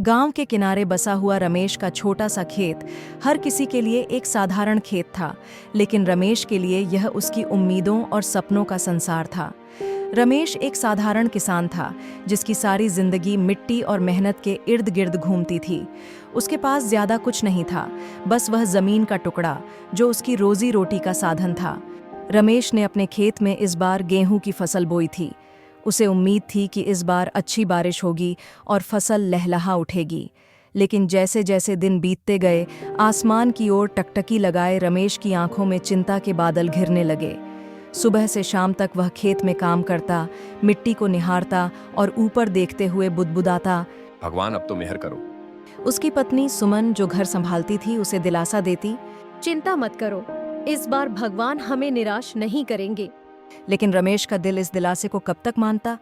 गांव के किनारे बसा हुआ रमेश का छोटा सा खेत हर किसी के लिए एक साधारण खेत था, लेकिन रमेश के लिए यह उसकी उम्मीदों और सपनों का संसार था। रमेश एक साधारण किसान था, जिसकी सारी जिंदगी मिट्टी और मेहनत के इर्द गिर्द घूमती थी। उसके पास ज्यादा कुछ नहीं था, बस वह जमीन का टुकड़ा जो उसकी रोजी रोटी का साधन था। रमेश ने अपने खेत में इस बार गेहूं की फसल बोई थी। उसे उम्मीद थी कि इस बार अच्छी बारिश होगी और फसल लहलहा उठेगी। लेकिन जैसे जैसे दिन बीतते गए, आसमान की ओर टकटकी लगाए रमेश की आंखों में चिंता के बादल घिरने लगे। सुबह से शाम तक वह खेत में काम करता, मिट्टी को निहारता और ऊपर देखते हुए बुदबुदाता, भगवान अब तो मेहर करो। उसकी पत्नी सुमन, जो घर संभालती थी, उसे दिलासा देती, चिंता मत करो, इस बार भगवान हमें निराश नहीं करेंगे। लेकिन रमेश का दिल इस दिलासे को कब तक मानता।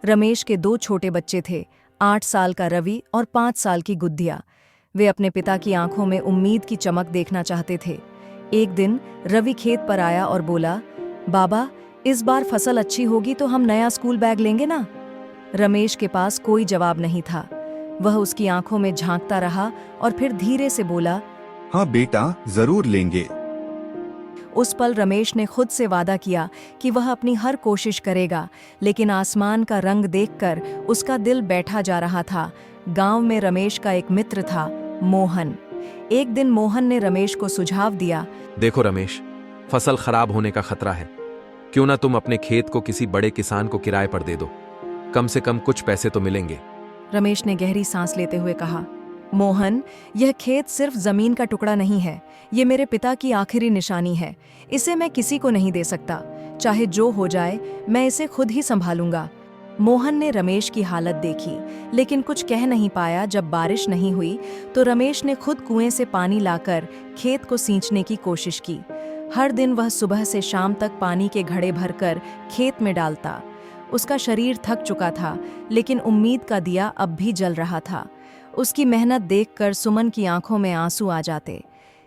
रमेश के 2 छोटे बच्चे थे, 8 साल का रवि और 5 साल की गुद्दिया। वे अपने पिता की आंखों में उम्मीद की चमक देखना चाहते थे। एक दिन रवि खेत पर आया और बोला, बाबा, इस बार फसल अच्छी होगी तो हम नया स्कूल बैग लेंगे ना। रमेश के पास कोई जवाब नहीं था। वह उसकी आंखों में झांकता रहा और फिर धीरे से बोला, हाँ बेटा, जरूर लेंगे। उस पल रमेश ने खुद से वादा किया कि वह अपनी हर कोशिश करेगा, लेकिन आसमान का रंग देखकर उसका दिल बैठा जा रहा था। गांव में रमेश का एक मित्र था, मोहन। एक दिन मोहन ने रमेश को सुझाव दिया, देखो रमेश, फसल खराब होने का खतरा है। क्यों ना तुम अपने खेत को किसी बड़े किसान को किराए पर दे दो, कम से कम कुछ पैसे तो मिलेंगे। रमेश ने गहरी सांस लेते हुए कहा, मोहन, यह खेत सिर्फ जमीन का टुकड़ा नहीं है, ये मेरे पिता की आखिरी निशानी है। इसे मैं किसी को नहीं दे सकता। चाहे जो हो जाए, मैं इसे खुद ही संभालूंगा। मोहन ने रमेश की हालत देखी, लेकिन कुछ कह नहीं पाया। जब बारिश नहीं हुई तो रमेश ने खुद कुएं से पानी लाकर खेत को सींचने की कोशिश की। हर दिन वह सुबह से शाम तक पानी के घड़े भरकर खेत में डालता। उसका शरीर थक चुका था, लेकिन उम्मीद का दिया अब भी जल रहा था। उसकी मेहनत देखकर सुमन की आंखों में आंसू आ जाते।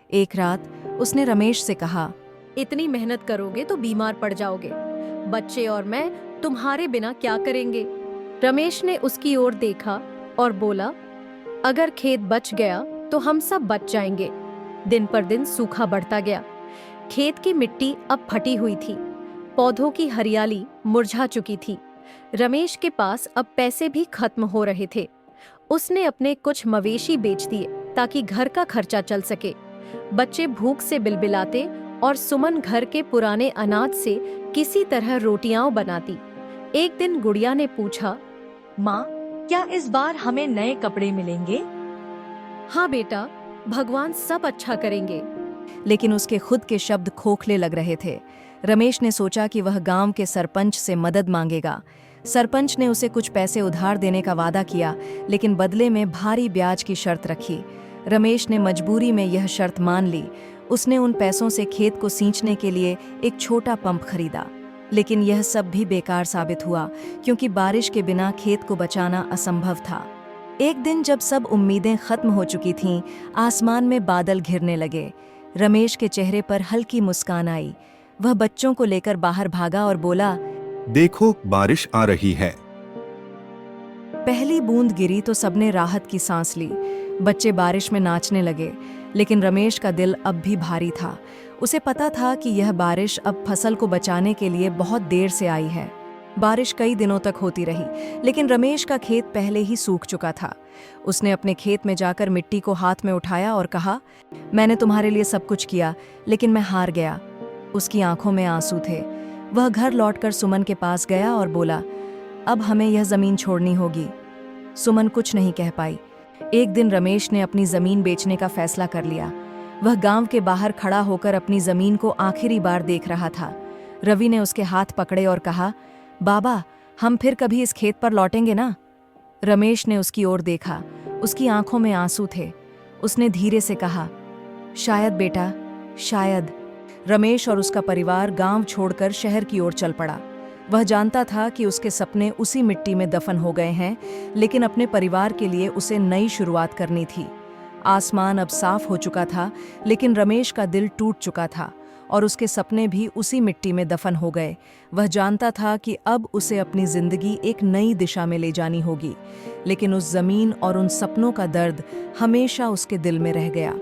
एक रात उसने रमेश से कहा, इतनी मेहनत करोगे तो बीमार पड़ जाओगे। बच्चे और मैं तुम्हारे बिना क्या करेंगे। रमेश ने उसकी ओर देखा और बोला, अगर खेत बच गया तो हम सब बच जाएंगे। दिन पर दिन सूखा बढ़ता गया। खेत की मिट्टी अब फटी हुई थी, पौधों की हरियाली मुरझा चुकी थी। रमेश के पास अब पैसे भी खत्म हो रहे थे। उसने अपने कुछ मवेशी बेच दिए ताकि घर का खर्चा चल सके। बच्चे भूख से बिलबिलाते और सुमन घर के पुराने अनाज से किसी तरह रोटियां बनाती। एक दिन गुड़िया ने पूछा, माँ, क्या इस बार हमें नए कपड़े मिलेंगे? हाँ बेटा, भगवान सब अच्छा करेंगे। लेकिन उसके खुद के शब्द खोखले लग रहे थे। रमेश ने सोचा कि वह गांव के सरपंच से मदद मांगेगा। सरपंच ने उसे कुछ पैसे उधार देने का वादा किया, लेकिन बदले में भारी ब्याज की शर्त रखी। रमेश ने मजबूरी में यह शर्त मान ली। उसने उन पैसों से खेत को सींचने के लिए एक छोटा पंप खरीदा। लेकिन यह सब भी बेकार साबित हुआ, क्योंकि बारिश के बिना खेत को बचाना असंभव था। एक दिन जब सब उम्मीदें खत्म हो चुकी थीं, आसमान में बादल घिरने लगे। रमेश के चेहरे पर हल्की मुस्कान आई। वह बच्चों को लेकर बाहर भागा और बोला, देखो, बारिश आ रही है। पहली बूंद गिरी तो सबने राहत की सांस ली। बच्चे बारिश में नाचने लगे, लेकिन रमेश का दिल अब भी भारी था। उसे पता था कि यह बारिश अब फसल को बचाने के लिए बहुत देर से आई है। बारिश कई दिनों तक होती रही, लेकिन रमेश का खेत पहले ही सूख चुका था। उसने अपने खेत में जाकर मिट्टी को हाथ में उठाया और कहा, मैंने तुम्हारे लिए सब कुछ किया, लेकिन मैं हार गया। उसकी आंखों में आंसू थे। वह घर लौटकर सुमन के पास गया और बोला, अब हमें यह जमीन छोड़नी होगी। सुमन कुछ नहीं कह पाई। एक दिन रमेश ने अपनी जमीन बेचने का फैसला कर लिया। वह गांव के बाहर खड़ा होकर अपनी जमीन को आखिरी बार देख रहा था। रवि ने उसके हाथ पकड़े और कहा, बाबा, हम फिर कभी इस खेत पर लौटेंगे ना। रमेश ने उसकी ओर देखा। उसकी आंखों में आंसू थे। उसने धीरे से कहा, शायद बेटा, शायद। रमेश और उसका परिवार गांव छोड़कर शहर की ओर चल पड़ा। वह जानता था कि उसके सपने उसी मिट्टी में दफन हो गए हैं, लेकिन अपने परिवार के लिए उसे नई शुरुआत करनी थी। आसमान अब साफ हो चुका था, लेकिन रमेश का दिल टूट चुका था और उसके सपने भी उसी मिट्टी में दफन हो गए। वह जानता था कि अब उसे अपनी जिंदगी एक नई दिशा में ले जानी होगी, लेकिन उस जमीन और उन सपनों का दर्द हमेशा उसके दिल में रह गया।